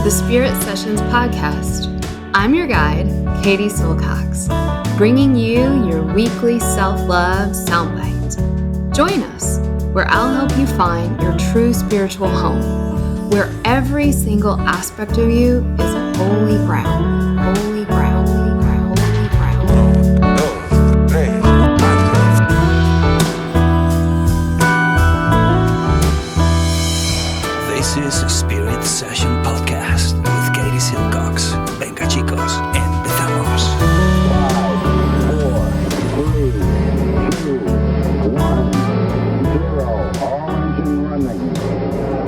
the Spirit Sessions podcast. I'm your guide, Katie Silcox, bringing you your weekly self-love soundbite. Join us, where I'll help you find your true spiritual home, where every single aspect of you is holy ground, holy ground, holy ground, holy ground. This is a Spirit Session podcast with Katie Silcox. Venga chicos, empezamos. 5, 4, 3, 2, 1, 0. All engine running.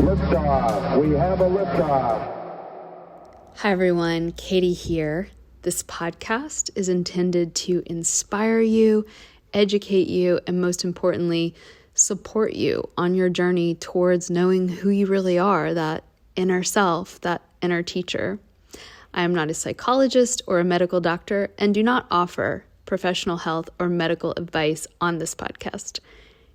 Liftoff. We have a liftoff. Hi everyone, Katie here. This podcast is intended to inspire you, educate you, and most importantly, support you on your journey towards knowing who you really are, that inner self, that inner teacher. I am not a psychologist or a medical doctor and do not offer professional health or medical advice on this podcast.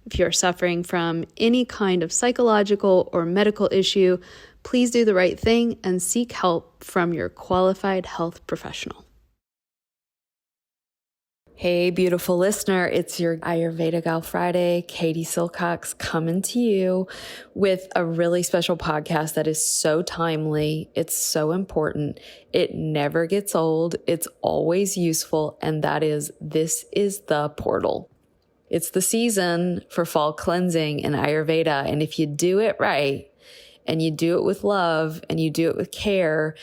If you are suffering from any kind of psychological or medical issue, please do the right thing and seek help from your qualified health professional. Hey, beautiful listener, it's your Ayurvedic Gal Friday, Katie Silcox, coming to you with a really special podcast that is so timely. It's so important. It never gets old. It's always useful. And that is, this is the portal. It's the season for fall cleansing in Ayurveda. And if you do it right, and you do it with love, and you do it with care,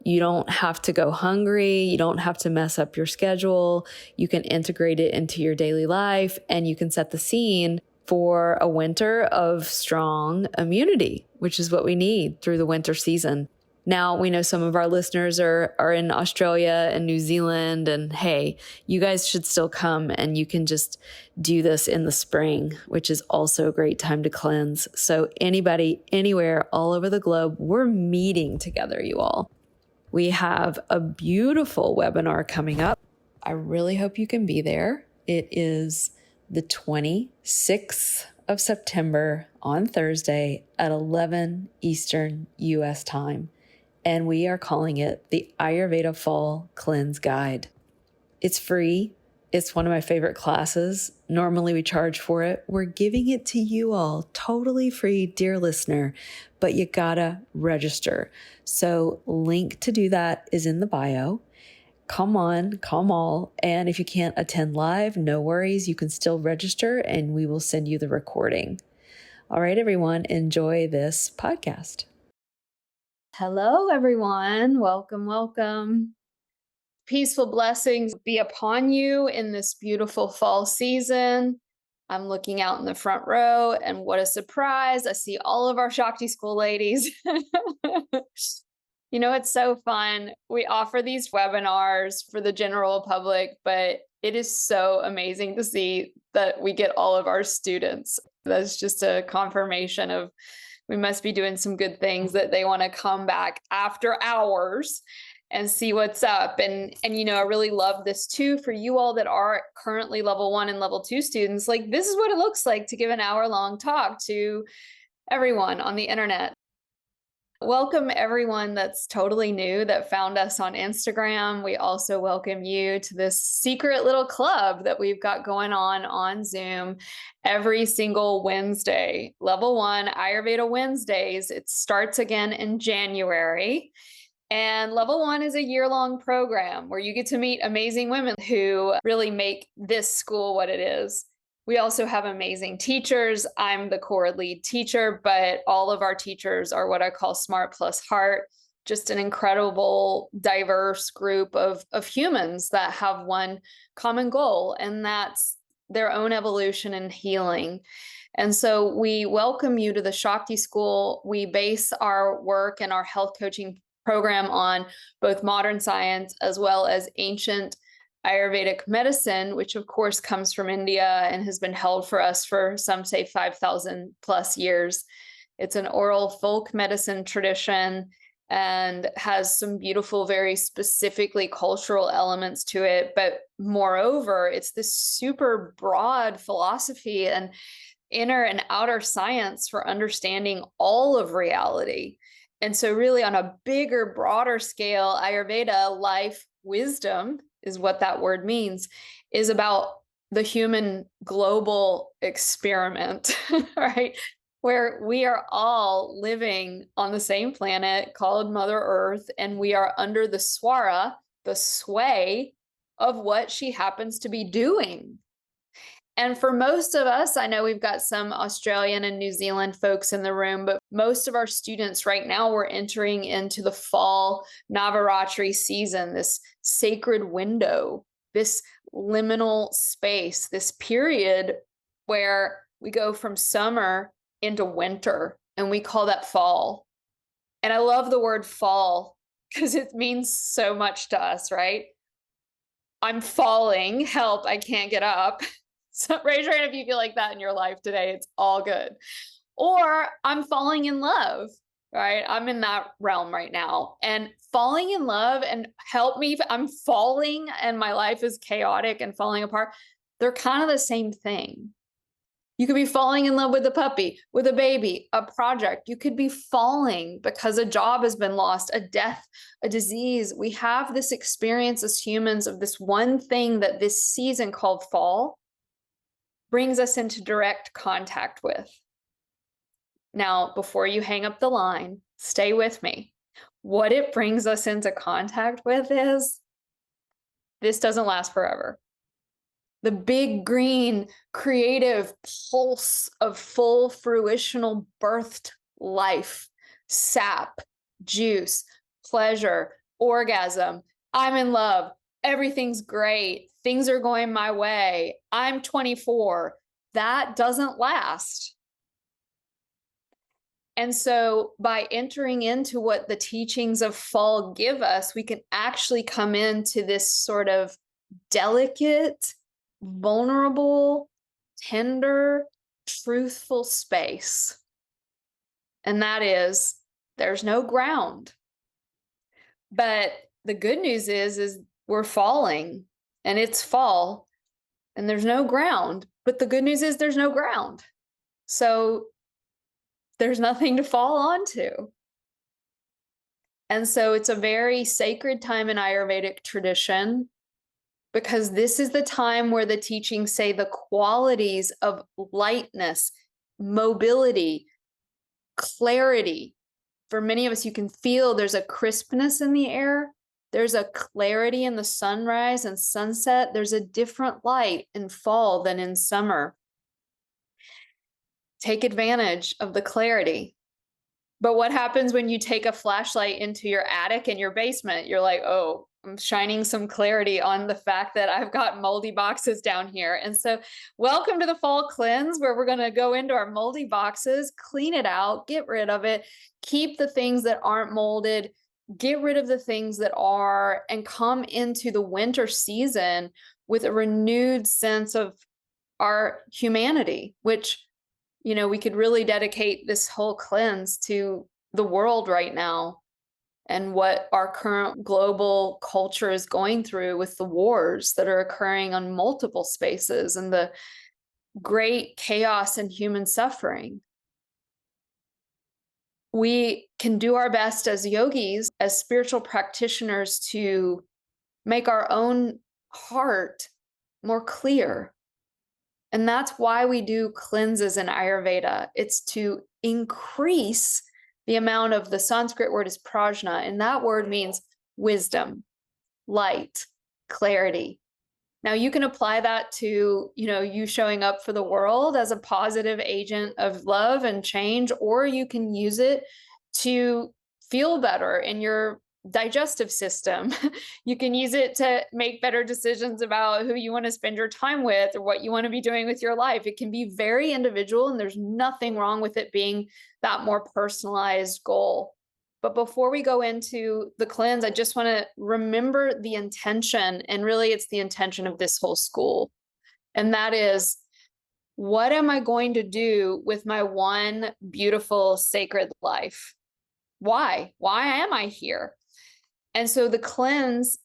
you don't have to go hungry. You don't have to mess up your schedule. You can integrate it into your daily life, and you can set the scene for a winter of strong immunity, which is what we need through the winter season. Now, we know some of our listeners are in Australia and New Zealand, and hey, you guys should still come, and you can just do this in the spring, which is also a great time to cleanse. So anybody, anywhere, all over the globe, we're meeting together, you all. We have a beautiful webinar coming up. I really hope you can be there. It is the 26th of September on Thursday at 11 Eastern US time. And we are calling it the Ayurveda Fall Cleanse Guide. It's free. It's one of my favorite classes. Normally we charge for it. We're giving it to you all totally free, dear listener, but you gotta register. So link to do that is in the bio. Come on, come all. And if you can't attend live, no worries. You can still register and we will send you the recording. All right, everyone, enjoy this podcast. Hello, everyone. Welcome, welcome. Peaceful blessings be upon you in this beautiful fall season. I'm looking out in the front row, and what a surprise. I see all of our Shakti School ladies. You know, it's so fun. We offer these webinars for the general public, but it is so amazing to see that we get all of our students. That's just a confirmation of we must be doing some good things, that they want to come back after hours and see what's up. And you know, I really love this too for you all that are currently level 1 and level 2 students. Like, this is what it looks like to give an hour-long talk to everyone on the internet. Welcome everyone that's totally new that found us on Instagram. We also welcome you to this secret little club that we've got going on Zoom every single Wednesday. Level 1 Ayurveda Wednesdays. It starts again in January. And Level 1 is a year-long program where you get to meet amazing women who really make this school what it is. We also have amazing teachers. I'm the core lead teacher, but all of our teachers are what I call Smart Plus Heart, just an incredible, diverse group of humans that have one common goal, and that's their own evolution and healing. And so we welcome you to the Shakti School. We base our work and our health coaching program on both modern science as well as ancient Ayurvedic medicine, which of course comes from India and has been held for us for some say 5,000 plus years. It's an oral folk medicine tradition and has some beautiful, very specifically cultural elements to it. But moreover, it's this super broad philosophy and inner and outer science for understanding all of reality. And so really on a bigger, broader scale, Ayurveda, life wisdom is what that word means, is about the human global experiment, right? Where we are all living on the same planet called Mother Earth, and we are under the swara, the sway of what she happens to be doing. And for most of us, I know we've got some Australian and New Zealand folks in the room, but most of our students right now, we're entering into the fall Navaratri season, this sacred window, this liminal space, this period where we go from summer into winter, and we call that fall. And I love the word fall because it means so much to us, right? I'm falling, help, I can't get up. So raise your hand if you feel like that in your life today. It's all good. Or I'm falling in love, right? I'm in that realm right now. And falling in love and help me, I'm falling and my life is chaotic and falling apart. They're kind of the same thing. You could be falling in love with a puppy, with a baby, a project. You could be falling because a job has been lost, a death, a disease. We have this experience as humans of this one thing that this season called fall brings us into direct contact with. Now, before you hang up the line, stay with me. What it brings us into contact with is this doesn't last forever. The big green creative pulse of full fruitional birthed life, sap, juice, pleasure, orgasm. I'm in love. Everything's great. Things are going my way. I'm 24. That doesn't last. And so by entering into what the teachings of fall give us, we can actually come into this sort of delicate, vulnerable, tender, truthful space. And that is, there's no ground. But the good news is we're falling and it's fall and there's no ground. But the good news is there's no ground. So there's nothing to fall onto. And so it's a very sacred time in Ayurvedic tradition, because this is the time where the teachings say the qualities of lightness, mobility, clarity. For many of us, you can feel there's a crispness in the air. There's a clarity in the sunrise and sunset. There's a different light in fall than in summer. Take advantage of the clarity. But what happens when you take a flashlight into your attic and your basement? You're like, oh, I'm shining some clarity on the fact that I've got moldy boxes down here. And so welcome to the fall cleanse, where we're going to go into our moldy boxes, clean it out, get rid of it, keep the things that aren't molded, get rid of the things that are, and come into the winter season with a renewed sense of our humanity, which, you know, we could really dedicate this whole cleanse to the world right now and what our current global culture is going through with the wars that are occurring on multiple spaces and the great chaos and human suffering. We can do our best as yogis, as spiritual practitioners, to make our own heart more clear. And that's why we do cleanses in Ayurveda. It's to increase the amount of, the Sanskrit word is prajna, and that word means wisdom, light, clarity. Now you can apply that to, you know, you showing up for the world as a positive agent of love and change, or you can use it to feel better in your digestive system. You can use it to make better decisions about who you want to spend your time with or what you want to be doing with your life. It can be very individual, and there's nothing wrong with it being that more personalized goal. But before we go into the cleanse, I just want to remember the intention, and really it's the intention of this whole school. And that is, what am I going to do with my one beautiful sacred life? Why? Why am I here? And so the cleanse,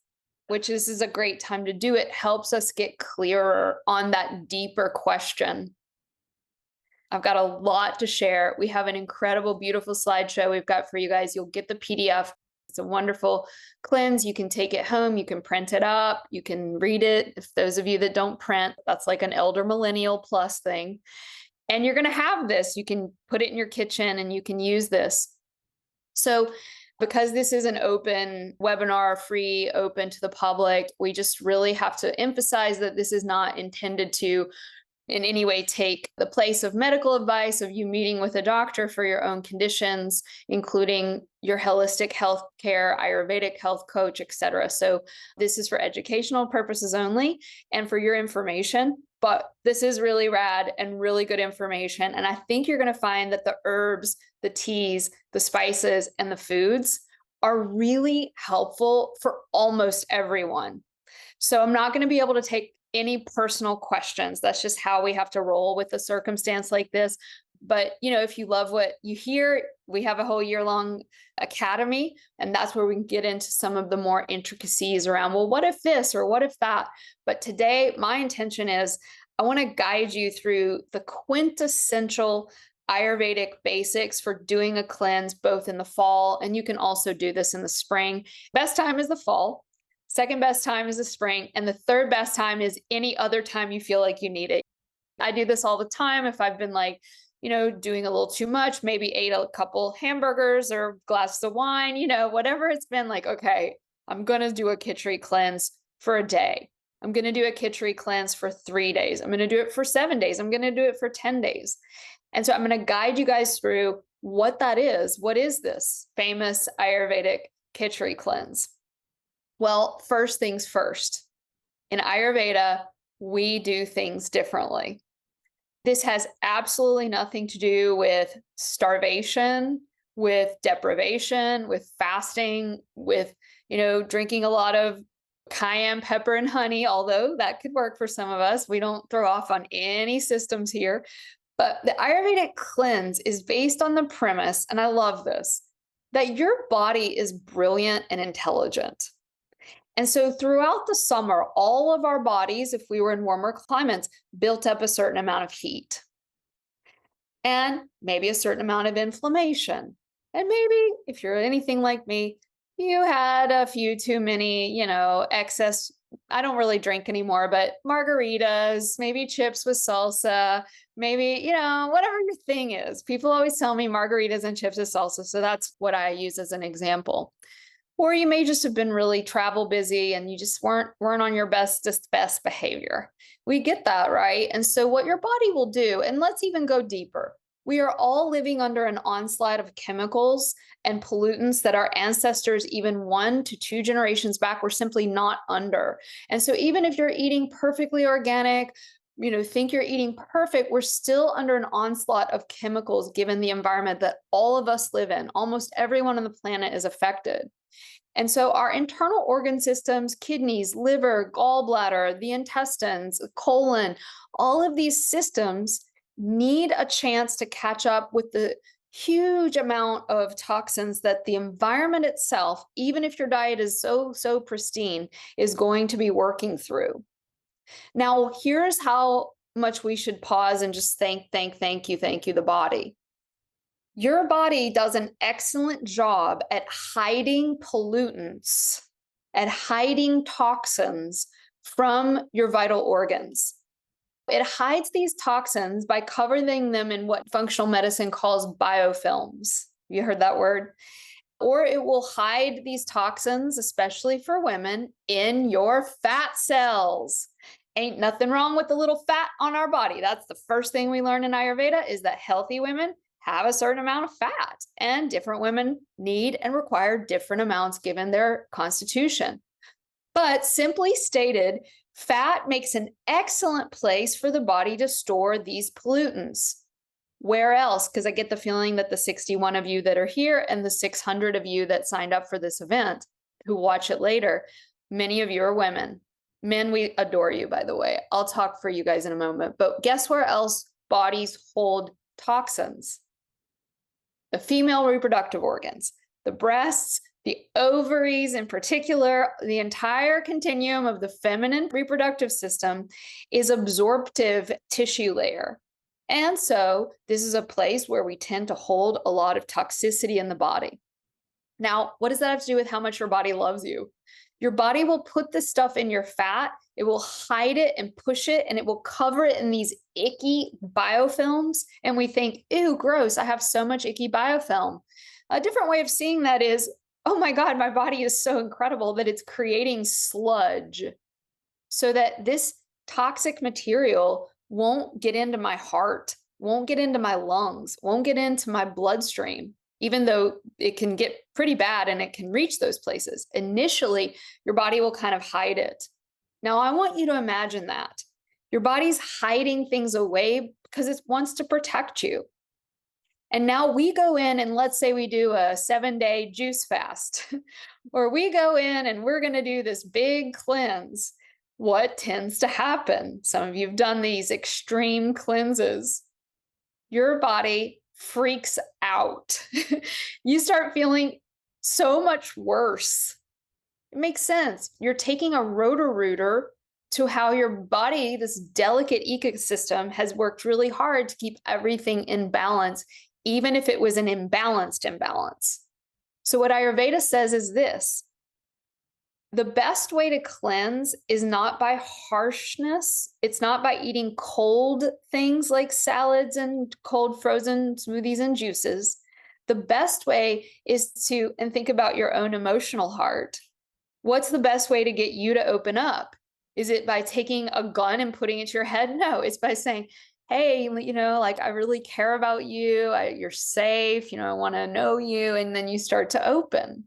which is a great time to do it, helps us get clearer on that deeper question. I've got a lot to share. We have an incredible, beautiful slideshow we've got for you guys. You'll get the PDF. It's a wonderful cleanse. You can take it home. You can print it up. You can read it. If those of you that don't print, that's like an elder millennial plus thing. And you're going to have this. You can put it in your kitchen and you can use this. So because this is an open webinar, free, open to the public, we just really have to emphasize that this is not intended to in any way take the place of medical advice, of you meeting with a doctor for your own conditions, including your holistic health care, Ayurvedic health coach, etc. So this is for educational purposes only and for your information. But this is really rad and really good information. And I think you're going to find that the herbs, the teas, the spices, and the foods are really helpful for almost everyone. So I'm not going to be able to take any personal questions. That's just how we have to roll with a circumstance like this. But, if you love what you hear, we have a whole year-long academy, and that's where we can get into some of the more intricacies around, well, what if this or what if that? But today, my intention is I want to guide you through the quintessential Ayurvedic basics for doing a cleanse, both in the fall, and you can also do this in the spring. Best time is the fall. Second best time is the spring. And the third best time is any other time you feel like you need it. I do this all the time. If I've been doing a little too much, maybe ate a couple hamburgers or glasses of wine, whatever it's been like, okay, I'm going to do a Kitchari cleanse for a day. I'm going to do a Kitchari cleanse for 3 days. I'm going to do it for 7 days. I'm going to do it for 10 days. And so I'm going to guide you guys through what that is. What is this famous Ayurvedic Kitchari cleanse? Well, first things first. In Ayurveda, we do things differently. This has absolutely nothing to do with starvation, with deprivation, with fasting, with, drinking a lot of cayenne pepper and honey, although that could work for some of us. We don't throw off on any systems here. But the Ayurvedic cleanse is based on the premise, and I love this, that your body is brilliant and intelligent. And so throughout the summer, all of our bodies, if we were in warmer climates, built up a certain amount of heat and maybe a certain amount of inflammation. And maybe if you're anything like me, you had a few too many, excess. I don't really drink anymore, but margaritas, maybe chips with salsa, maybe, whatever your thing is. People always tell me margaritas and chips with salsa. So that's what I use as an example. Or you may just have been really travel busy and you just weren't on your best behavior. We get that, right? And so what your body will do, and let's even go deeper. We are all living under an onslaught of chemicals and pollutants that our ancestors, even 1 to 2 generations back, were simply not under. And so even if you're eating perfectly organic, think you're eating perfect, we're still under an onslaught of chemicals given the environment that all of us live in. Almost everyone on the planet is affected. And so our internal organ systems, kidneys, liver, gallbladder, the intestines, colon, all of these systems need a chance to catch up with the huge amount of toxins that the environment itself, even if your diet is so pristine, is going to be working through. Now, here's how much we should pause and just thank you, the body. Your body does an excellent job at hiding pollutants, at hiding toxins from your vital organs. It hides these toxins by covering them in what functional medicine calls biofilms. You heard that word? Or it will hide these toxins, especially for women, in your fat cells. Ain't nothing wrong with the little fat on our body. That's the first thing we learn in Ayurveda, is that healthy women have a certain amount of fat, and different women need and require different amounts given their constitution. But simply stated, fat makes an excellent place for the body to store these pollutants. Where else? Because I get the feeling that the 61 of you that are here and the 600 of you that signed up for this event who watch it later, many of you are women. Men, we adore you, by the way. I'll talk for you guys in a moment. But guess where else bodies hold toxins? The female reproductive organs, the breasts, the ovaries in particular, the entire continuum of the feminine reproductive system is absorptive tissue layer. And so this is a place where we tend to hold a lot of toxicity in the body. Now, what does that have to do with how much your body loves you? Your body will put this stuff in your fat, it will hide it and push it, and it will cover it in these icky biofilms. And we think, ew, gross, I have so much icky biofilm. A different way of seeing that is, oh my God, my body is so incredible that it's creating sludge so that this toxic material won't get into my heart, won't get into my lungs, won't get into my bloodstream, even though it can get pretty bad and it can reach those places. Initially, your body will kind of hide it. Now, I want you to imagine that. Your body's hiding things away because it wants to protect you. And now we go in and let's say we do a 7-day juice fast, or we go in and we're going to do this big cleanse. What tends to happen? Some of you have done these extreme cleanses. Your body freaks out. You start feeling so much worse. It makes sense. You're taking a rotor-rooter to how your body, this delicate ecosystem, has worked really hard to keep everything in balance, even if it was an imbalanced imbalance. So what Ayurveda says is this: the best way to cleanse is not by harshness. It's not by eating cold things like salads and cold frozen smoothies and juices. The best way is to, and think about your own emotional heart. What's the best way to get you to open up? Is it by taking a gun and putting it to your head? No, it's by saying, hey, like, I really care about you. You're safe. I want to know you. And then you start to open.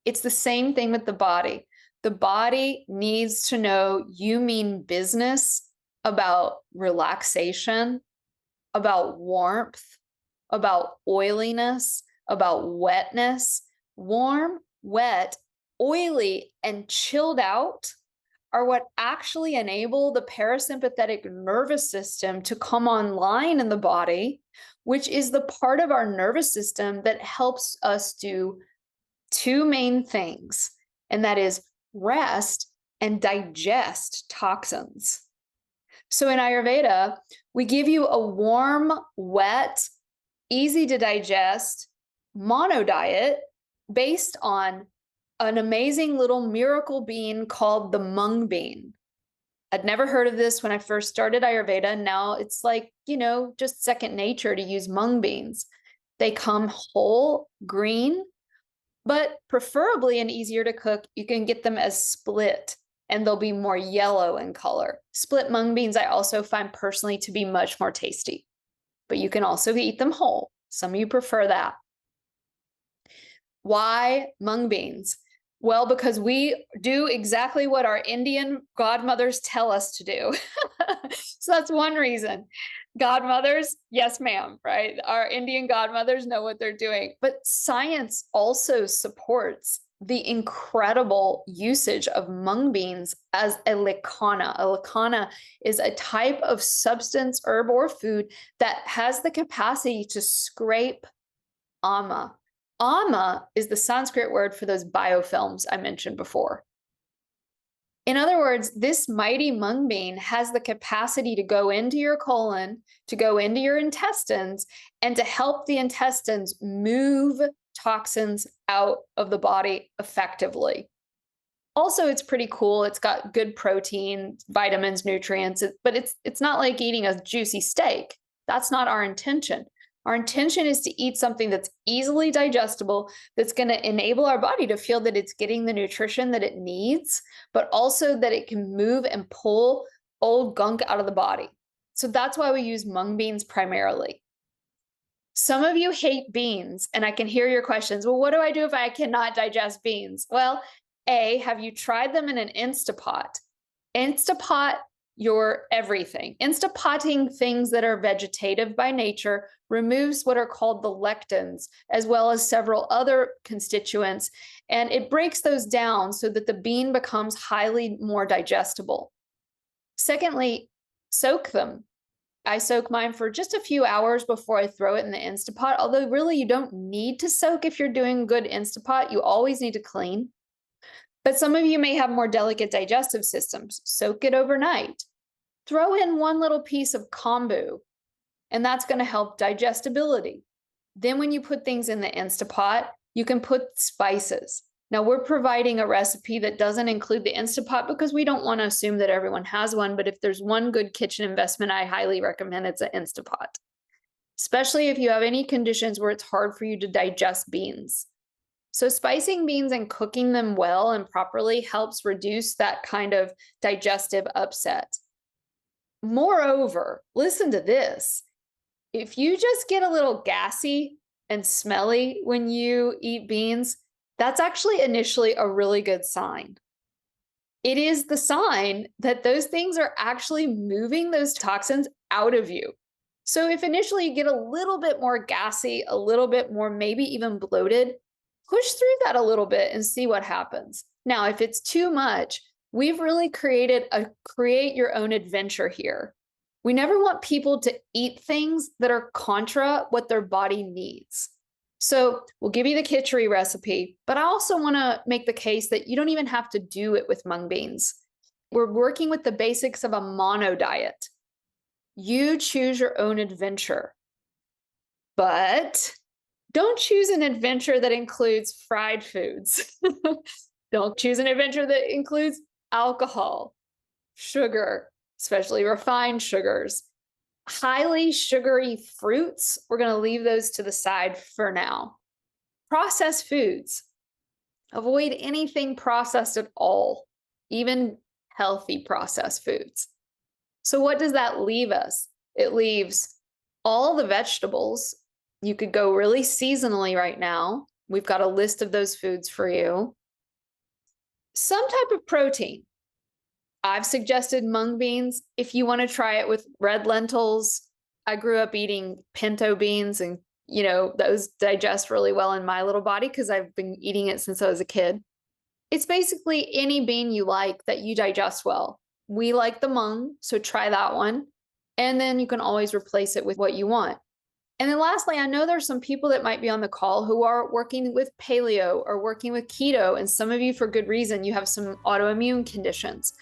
It's the same thing with the body. The body needs to know you mean business about relaxation, about warmth, about oiliness, about wetness. Warm, wet, oily, and chilled out are what actually enable the parasympathetic nervous system to come online in the body, which is the part of our nervous system that helps us do two main things, and that is rest and digest toxins. So in Ayurveda, we give you a warm, wet, easy to digest mono diet based on an amazing little miracle bean called the mung bean. I'd never heard of this when I first started Ayurveda. Now it's like, just second nature to use mung beans. They come whole, green, but preferably and easier to cook. You can get them as split and they'll be more yellow in color. Split mung beans I also find personally to be much more tasty, but you can also eat them whole. Some of you prefer that. Why mung beans? Well, because we do exactly what our Indian godmothers tell us to do. So that's one reason. Godmothers, yes, ma'am, right? Our Indian godmothers know what they're doing. But science also supports the incredible usage of mung beans as a likana. A likana is a type of substance, herb, or food that has the capacity to scrape ama. Ama is the Sanskrit word for those biofilms I mentioned before. In other words, this mighty mung bean has the capacity to go into your colon, to go into your intestines, and to help the intestines move toxins out of the body effectively. Also, it's pretty cool. It's got good protein, vitamins, nutrients, but it's not like eating a juicy steak. That's not our intention. Our intention is to eat something that's easily digestible, that's going to enable our body to feel that it's getting the nutrition that it needs, but also that it can move and pull old gunk out of the body. So that's why we use mung beans primarily. Some of you hate beans, and I can hear your questions. Well, what do I do if I cannot digest beans? Well, A, have you tried them in an Instapot? Instapot your everything. Instapotting things that are vegetative by nature removes what are called the lectins, as well as several other constituents, and it breaks those down so that the bean becomes highly more digestible. Secondly, soak them. I soak mine for just a few hours before I throw it in the Instapot, although really you don't need to soak if you're doing good Instapot. You always need to clean. But some of you may have more delicate digestive systems. Soak it overnight. Throw in one little piece of kombu. and that's going to help digestibility. Then when you put things in the Instapot, you can put spices. Now we're providing a recipe that doesn't include the Instapot because we don't want to assume that everyone has one, but if there's one good kitchen investment, I highly recommend it's an Instapot, especially if you have any conditions where it's hard for you to digest beans. So spicing beans and cooking them well and properly helps reduce that kind of digestive upset. Moreover, listen to this. If you just get a little gassy and smelly when you eat beans, that's actually initially a really good sign. It is the sign that those things are actually moving those toxins out of you. So if initially you get a little bit more gassy, a little bit more, maybe even bloated, push through that a little bit and see what happens. Now, if it's too much, we've really created a create your own adventure here. We never want people to eat things that are contra what their body needs. So we'll give you the Kitchari recipe, but I also want to make the case that you don't even have to do it with mung beans. We're working with the basics of a mono diet. You choose your own adventure, but don't choose an adventure that includes fried foods. Don't choose an adventure that includes alcohol, sugar, especially refined sugars. Highly sugary fruits, we're going to leave those to the side for now. Processed foods. Avoid anything processed at all, even healthy processed foods. So what does that leave us? It leaves all the vegetables. You could go really seasonally right now. We've got a list of those foods for you. Some type of protein. I've suggested mung beans. If you want to try it with red lentils, I grew up eating pinto beans and, those digest really well in my little body because I've been eating it since I was a kid. It's basically any bean you like that you digest well. We like the mung, so try that one. And then you can always replace it with what you want. And then lastly, I know there's some people that might be on the call who are working with paleo or working with keto, and some of you, for good reason, you have some autoimmune conditions.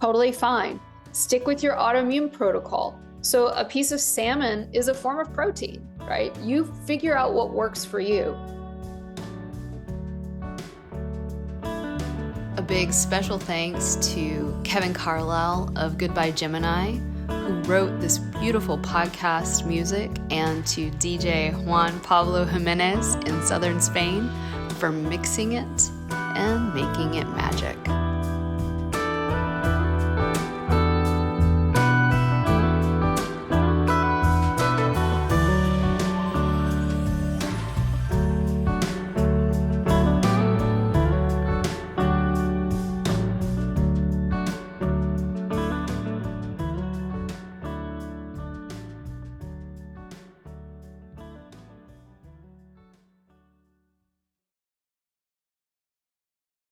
Totally fine. Stick with your autoimmune protocol. So a piece of salmon is a form of protein, right? You figure out what works for you. A big special thanks to Kevin Carlisle of Goodbye Gemini, who wrote this beautiful podcast music, and to DJ Juan Pablo Jimenez in southern Spain for mixing it and making it magic.